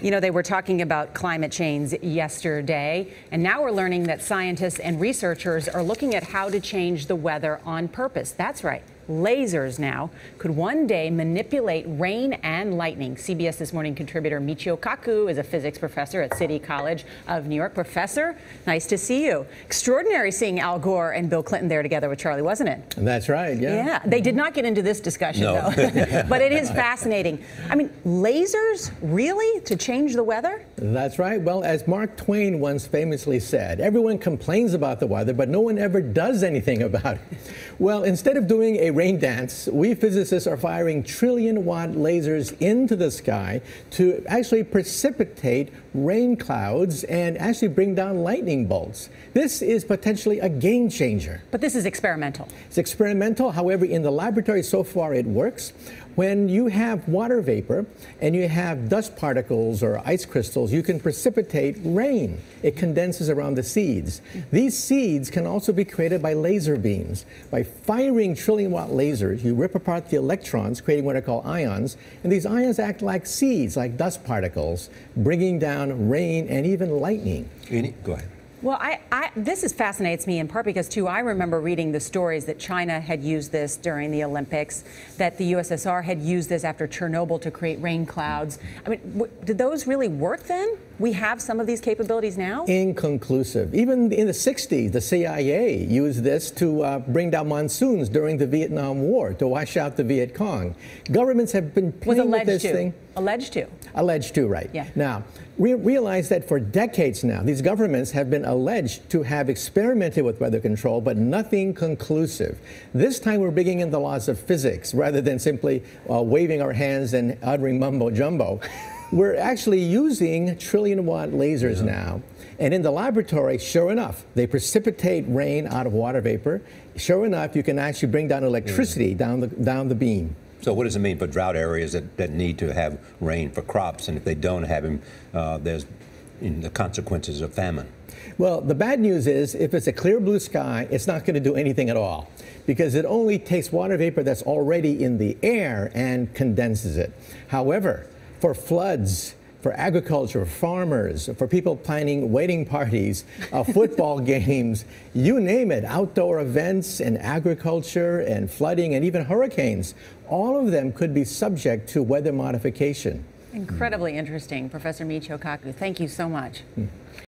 You know, they were talking about climate change yesterday, and now we're learning that scientists and researchers are looking at how to change the weather on purpose. That's right. Lasers now could one day manipulate rain and lightning. CBS This Morning contributor Michio Kaku is a physics professor at City College of New York. Professor, nice to see you. Extraordinary seeing Al Gore and Bill Clinton there together with Charlie, wasn't it? That's right, yeah. Yeah, they did not get into this discussion, though. But it is fascinating. I mean, lasers, really, to change the weather? That's right. Well, as Mark Twain once famously said, everyone complains about the weather, but no one ever does anything about it. Well, instead of doing a rain dance, we physicists are firing trillion-watt lasers into the sky to actually precipitate rain clouds and actually bring down lightning bolts. This is potentially a game changer. But this is experimental. It's experimental. However, in the laboratory so far it works. When you have water vapor and you have dust particles or ice crystals, you can precipitate rain. It condenses around the seeds. These seeds can also be created by laser beams. By firing trillion-watt lasers, you rip apart the electrons, creating what are called ions, and these ions act like seeds, like dust particles, bringing down rain and even lightning. Go ahead. Well, this fascinates me in part because, too, I remember reading the stories that China had used this during the Olympics, that the USSR had used this after Chernobyl to create rain clouds. I mean, did those really work then? We have some of these capabilities now? Inconclusive. Even in the 60s, the CIA used this to bring down monsoons during the Vietnam War, to wash out the Viet Cong. Governments have been playing with this thing. Alleged to. Alleged to, right. Yeah. Now, we realize that for decades now, these governments have been alleged to have experimented with weather control, but nothing conclusive. This time we're bringing in the laws of physics rather than simply waving our hands and uttering mumbo-jumbo. We're actually using trillion-watt lasers now. And in the laboratory, sure enough, they precipitate rain out of water vapor. Sure enough, you can actually bring down electricity down the beam. So what does it mean for drought areas that need to have rain for crops? And if they don't have them, there's the consequences of famine. Well, the bad news is if it's a clear blue sky, it's not going to do anything at all because it only takes water vapor that's already in the air and condenses it. However, for floods, for agriculture, farmers, for people planning wedding parties, football games, you name it, outdoor events and agriculture and flooding and even hurricanes, all of them could be subject to weather modification. Incredibly interesting. Professor Michio Kaku, thank you so much.